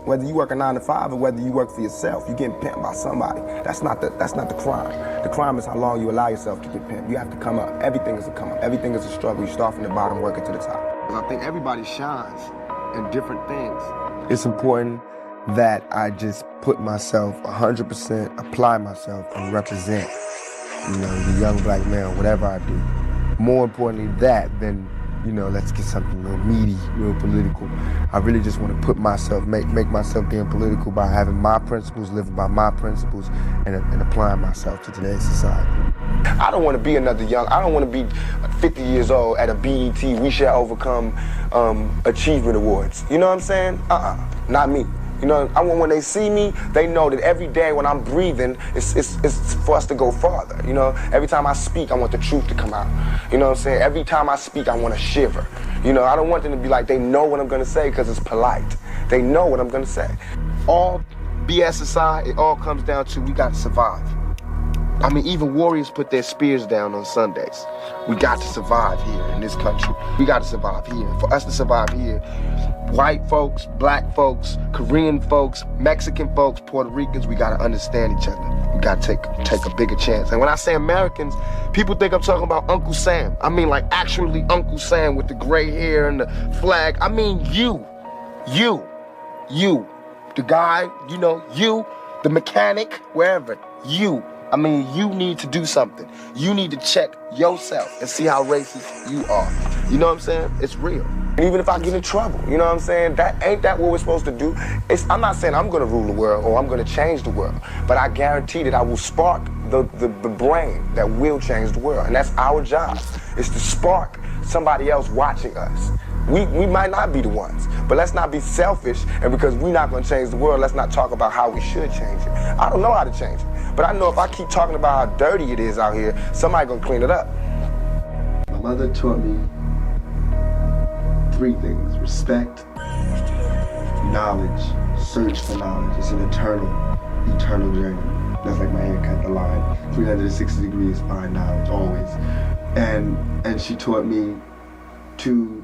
Whether you work a 9 to 5 or whether you work for yourself, you're getting pimped by somebody. That's not the crime. The crime is how long you allow yourself to get pimped. You have to come up. Everything is a come up. Everything is a struggle. You start from the bottom, working to the top. I think everybody shines in different things. It's important that I just put myself 100%, apply myself, and represent, the young black man, whatever I do. More importantly that than, let's get something real meaty, real political. I really just want to put myself, make myself being political by having my principles, living by my principles, and applying myself to today's society. I don't want to be I don't want to be 50 years old at a BET, We Shall Overcome Achievement Awards. You know what I'm saying? Not me. I want when they see me, they know that every day when I'm breathing, it's for us to go farther. Every time I speak, I want the truth to come out. You know what I'm saying? Every time I speak, I want to shiver. I don't want them to be like, they know what I'm going to say because it's polite. They know what I'm going to say. All BS aside, it all comes down to we got to survive. Even warriors put their spears down on Sundays. We got to survive here in this country. We got to survive here. For us to survive here, white folks, black folks, Korean folks, Mexican folks, Puerto Ricans, we got to understand each other. We got to take a bigger chance. And when I say Americans, people think I'm talking about Uncle Sam. Like actually Uncle Sam with the gray hair and the flag. You, the guy, you, the mechanic, wherever, you. You need to do something. You need to check yourself and see how racist you are. You know what I'm saying? It's real. And even if I get in trouble, you know what I'm saying? That what we're supposed to do? I'm not saying I'm gonna rule the world or I'm gonna change the world, but I guarantee that I will spark the brain that will change the world. And that's our job, is to spark somebody else watching us. We might not be the ones, but let's not be selfish, and because we're not gonna change the world, let's not talk about how we should change it. I don't know how to change it, but I know if I keep talking about how dirty it is out here, somebody gonna clean it up. My mother taught me 3 things: respect, knowledge, search for knowledge. It's an eternal journey. That's like my haircut, the line. 360 degrees, find knowledge, always. And she taught me to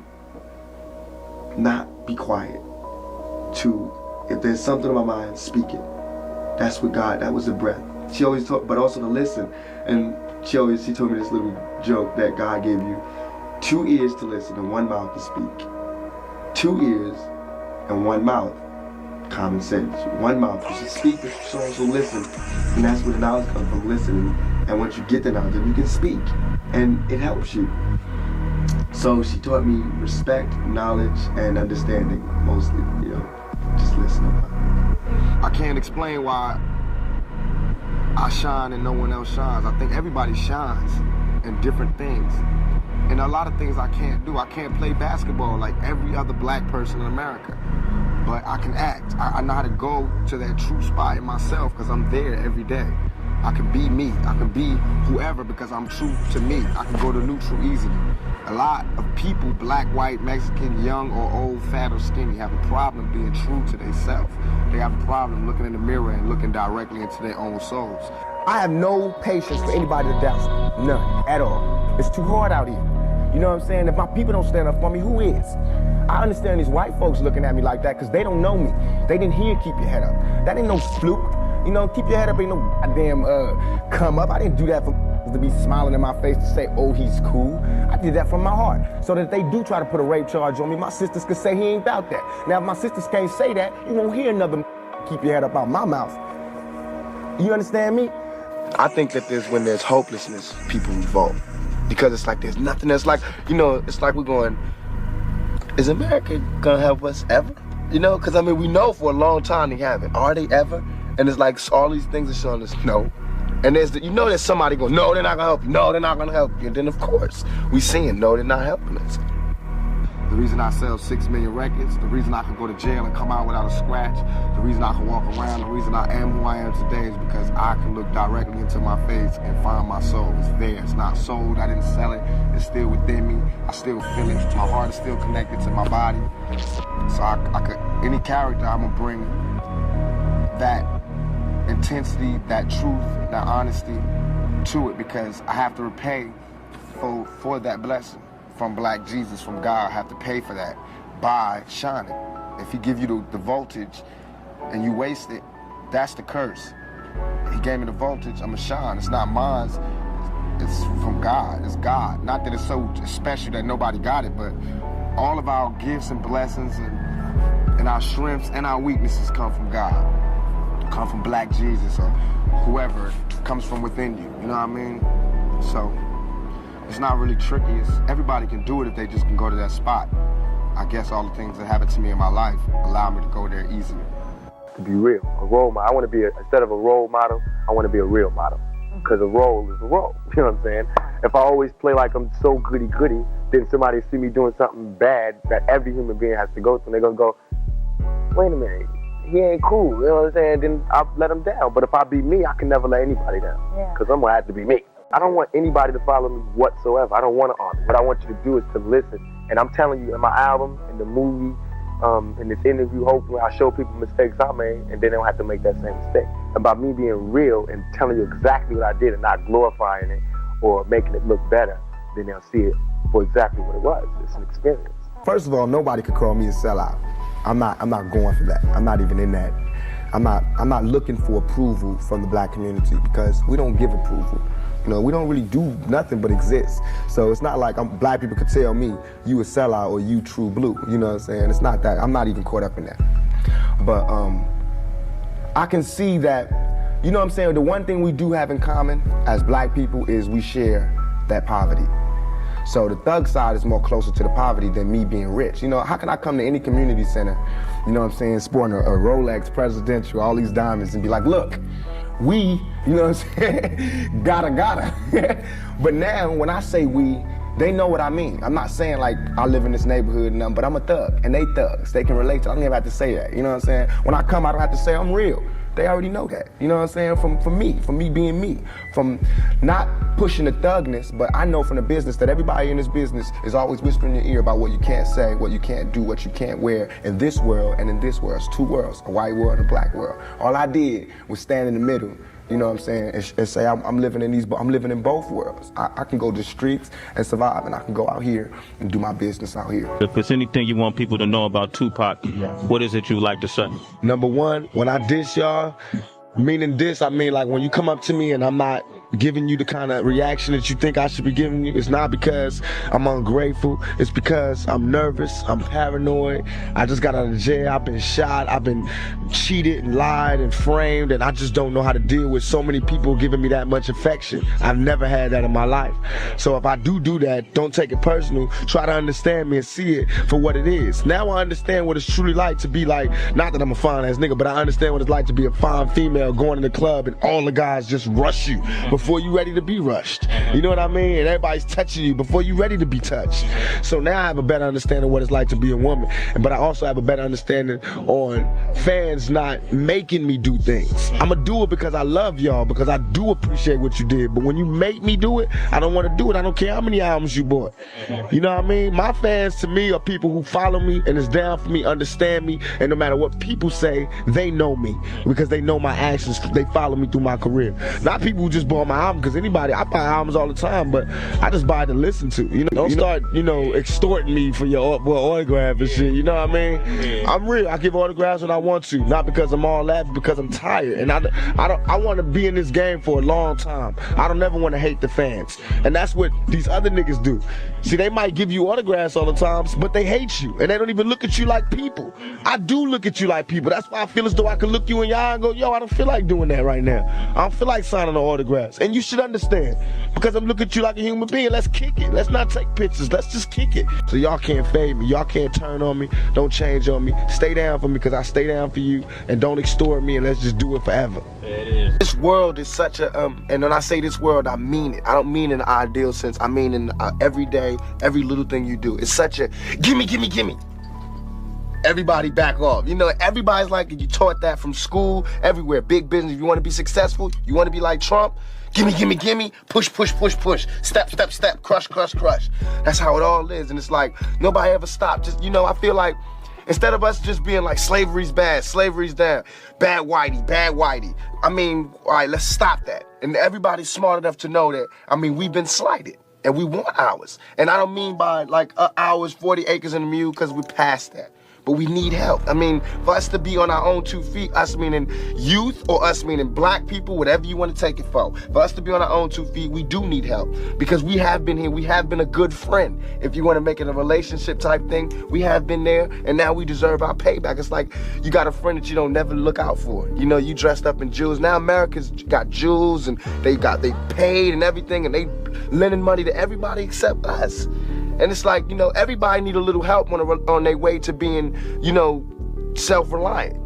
not be quiet. If there's something in my mind, speak it. That's what that was the breath. She always taught, but also to listen. And she told me this little joke that God gave you 2 ears to listen and 1 mouth to speak. 2 ears and 1 mouth, common sense. 1 mouth, you should speak, but you should also listen. And that's where the knowledge comes from, listening. And once you get the knowledge, you can speak. And it helps you. So she taught me respect, knowledge, and understanding, mostly, just listening. I can't explain why I shine and no one else shines. I think everybody shines in different things. And a lot of things I can't do. I can't play basketball like every other black person in America. But I can act. I know how to go to that true spot in myself because I'm there every day. I can be me. I can be whoever because I'm true to me. I can go to neutral easily. A lot of people, black, white, Mexican, young or old, fat or skinny, have a problem being true to themselves. They have a problem looking in the mirror and looking directly into their own souls. I have no patience for anybody that doubts me. None, at all. It's too hard out here. You know what I'm saying? If my people don't stand up for me, who is? I understand these white folks looking at me like that because they don't know me. They didn't hear keep your head up. That ain't no fluke. Keep your head up ain't no goddamn come up. I didn't do that to be smiling in my face to say, oh, he's cool. I did that from my heart. So that if they do try to put a rape charge on me, my sisters could say he ain't about that. Now, if my sisters can't say that, you won't hear another keep your head up out my mouth. You understand me? I think that when there's hopelessness, people revolt. Because it's like there's nothing that's like, it's like we're going, is America gonna help us ever? Because we know for a long time they haven't. Are they ever? And it's like all these things are showing us no. And there's somebody going, no, they're not gonna help you. No, they're not gonna help you. And then of course, we seeing, no, they're not helping us. The reason I sell 6 million records, the reason I can go to jail and come out without a scratch, the reason I can walk around, the reason I am who I am today is because I can look directly into my face and find my soul. It's there, it's not sold, I didn't sell it, it's still within me, I still feel it, my heart is still connected to my body. So I could, any character, I'm gonna bring that intensity, that truth, that honesty to it because I have to repay for that blessing. From Black Jesus, from God, I have to pay for that by shining. If he give you the voltage and you waste it, that's the curse. He gave me the voltage, I'm a shine. It's not mine, it's from God, it's God. Not that it's so special that nobody got it, but all of our gifts and blessings and our strengths and our weaknesses come from God. Come from Black Jesus or whoever, it comes from within you, you know what I mean? So, it's not really tricky. Everybody can do it if they just can go to that spot. I guess all the things that happened to me in my life allow me to go there easily. To be real, a role model. I want to be, instead of a role model, I want to be a real model. Because a role is a role, you know what I'm saying? If I always play like I'm so goody-goody, then somebody see me doing something bad that every human being has to go through, and they're going to go, wait a minute, he ain't cool, you know what I'm saying? Then I'll let him down. But if I be me, I can never let anybody down. Because I'm going to have to be me. I don't want anybody to follow me whatsoever. I don't want to argue. What I want you to do is to listen. And I'm telling you, in my album, in the movie, in this interview, hopefully I show people mistakes I made, and then they don't have to make that same mistake. About me being real and telling you exactly what I did and not glorifying it or making it look better, then they'll see it for exactly what it was. It's an experience. First of all, nobody could call me a sellout. I'm not going for that. I'm not even in that. I'm not looking for approval from the Black community because we don't give approval. You know, we don't really do nothing but exist. So it's not like Black people could tell me, you a sellout or you true blue. You know what I'm saying? It's not that. I'm not even caught up in that. But I can see that, you know what I'm saying? The one thing we do have in common as Black people is we share that poverty. So the thug side is more closer to the poverty than me being rich. You know, how can I come to any community center, you know what I'm saying, sporting a Rolex Presidential, all these diamonds, and be like, look, we, you know what I'm saying, gotta. But now, when I say we, they know what I mean. I'm not saying like I live in this neighborhood and nothing, but I'm a thug, and they thugs. They can relate to it. I don't even have to say that, you know what I'm saying? When I come, I don't have to say I'm real. They already know that, you know what I'm saying? From me being me, from not pushing the thugness, but I know from the business that everybody in this business is always whispering in your ear about what you can't say, what you can't do, what you can't wear in this world and in this world. It's two worlds, a white world and a Black world. All I did was stand in the middle, you know what I'm saying, and say I'm living in both worlds. I can go to the streets and survive, and I can go out here and do my business out here. If there's anything you want people to know about Tupac, what is it you like to say? Number one, when I diss y'all, meaning this, I mean like when you come up to me and I'm not giving you the kind of reaction that you think I should be giving you, it's not because I'm ungrateful, it's because I'm nervous, I'm paranoid, I just got out of jail, I've been shot, I've been cheated and lied and framed, and I just don't know how to deal with so many people giving me that much affection. I've never had that in my life. So if I do that, don't take it personal, try to understand me and see it for what it is. Now I understand what it's truly like to be like, not that I'm a fine ass nigga, but I understand what it's like to be a fine female going to the club and all the guys just rush you before you ready to be rushed. You know what I mean? And everybody's touching you before you ready to be touched. So now I have a better understanding of what it's like to be a woman. But I also have a better understanding on fans not making me do things. I'ma do it because I love y'all, because I do appreciate what you did. But when you make me do it, I don't want to do it. I don't care how many albums you bought. You know what I mean? My fans to me are people who follow me and is down for me, understand me, and no matter what people say, they know me because they know my actions. They follow me through my career. Not people who just bought my album, because anybody, I buy albums all the time, but I just buy to listen to. You know, don't start, you know, extorting me for your autograph and shit. You know what I mean? I'm real. I give autographs when I want to, not because I'm all that, but because I'm tired. And I want to be in this game for a long time. I don't ever want to hate the fans. And that's what these other niggas do. See, they might give you autographs all the time, but they hate you. And they don't even look at you like people. I do look at you like people. That's why I feel as though I can look you in your eye and go, yo, I don't feel like doing that right now. I don't feel like signing the autographs. And you should understand, because I'm looking at you like a human being. Let's kick it. Let's not take pictures. Let's just kick it. So y'all can't fade me. Y'all can't turn on me. Don't change on me. Stay down for me because I stay down for you. And don't extort me, and let's just do it forever. It is. This world is such a, and when I say this world, I mean it. I don't mean in the ideal sense. I mean in every day, every little thing you do. It's such a, gimme. Everybody back off. You know, everybody's like, you taught that from school, everywhere. Big business, if you want to be successful, you want to be like Trump, gimme, push, step, crush. That's how it all is. And it's like, nobody ever stopped. Just, you know, I feel like, instead of us just being like, slavery's bad, slavery's down, bad whitey. I mean, all right, let's stop that. And everybody's smart enough to know that, I mean, we've been slighted. And we want ours. And I don't mean by like ours, 40 acres and a mule, because we're past that. but we need help. I mean, for us to be on our own 2 feet, us meaning youth or us meaning black people, whatever you want to take it for us to be on our own 2 feet, we do need help, because we have been here. We have been a good friend. If you want to make it a relationship type thing, we have been there, and now we deserve our payback. It's like you got a friend that you don't never look out for. You know, you dressed up in jewels. Now America's got jewels, and they paid and everything, and they lending money to everybody except us. And it's like, you know, everybody need a little help on their way to being, you know, self-reliant.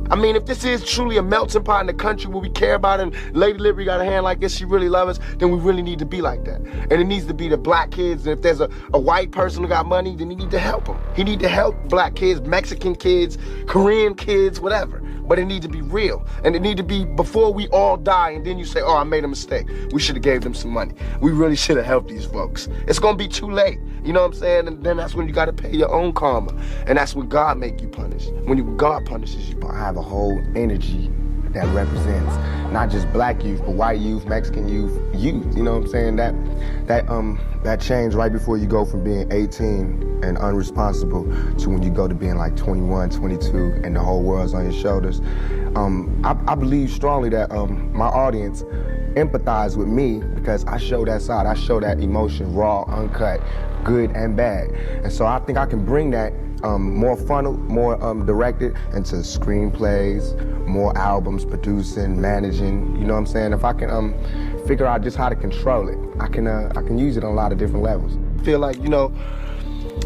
I mean, if this is truly a melting pot in the country where we care about it, and Lady Liberty got a hand like this, she really loves us, then we really need to be like that. And it needs to be the black kids. And if there's a white person who got money, then he need to help them. He need to help black kids, Mexican kids, Korean kids, whatever. But it need to be real. And it need to be before we all die, and then you say, oh, I made a mistake. We should have gave them some money. We really should have helped these folks. It's gonna be too late. You know what I'm saying? And then that's when you gotta pay your own karma. And that's when God make you punish. When God punishes you. I have a whole energy that represents not just black youth, but white youth, Mexican youth, you know what I'm saying? That change right before you go from being 18 and unresponsible to when you go to being like 21, 22, and the whole world's on your shoulders. I believe strongly that my audience empathize with me because I show that side. I show that emotion, raw, uncut, good and bad. And so I think I can bring that more funnel, more directed into screenplays, more albums, producing, managing, you know what I'm saying? If I can figure out just how to control it, I can use it on a lot of different levels. I feel like, you know,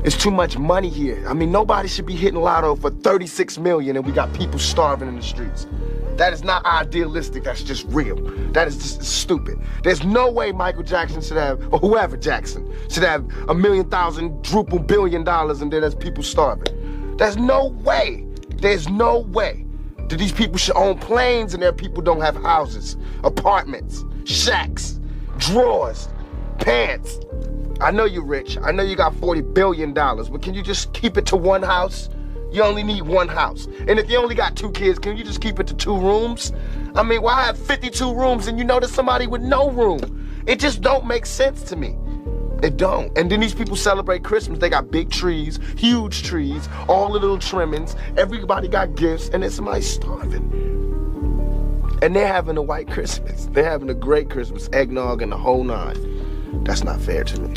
it's too much money here. I mean, nobody should be hitting lotto for 36 million and we got people starving in the streets. That is not idealistic, that's just real. That is just stupid. There's no way Michael Jackson should have, or whoever Jackson, should have $1 million, $1 billion, and then there's people starving. There's no way. There's no way that these people should own planes and their people don't have houses, apartments, shacks, drawers, pants. I know you're rich. I know you got $40 billion, but can you just keep it to one house? You only need one house. And if you only got 2 kids, can you just keep it to 2 rooms? I mean, why have 52 rooms and you know there's somebody with no room? It just don't make sense to me. It don't. And then these people celebrate Christmas. They got big trees, huge trees, all the little trimmings. Everybody got gifts, and then somebody's starving. And they're having a white Christmas. They're having a great Christmas, eggnog and the whole nine. That's not fair to me.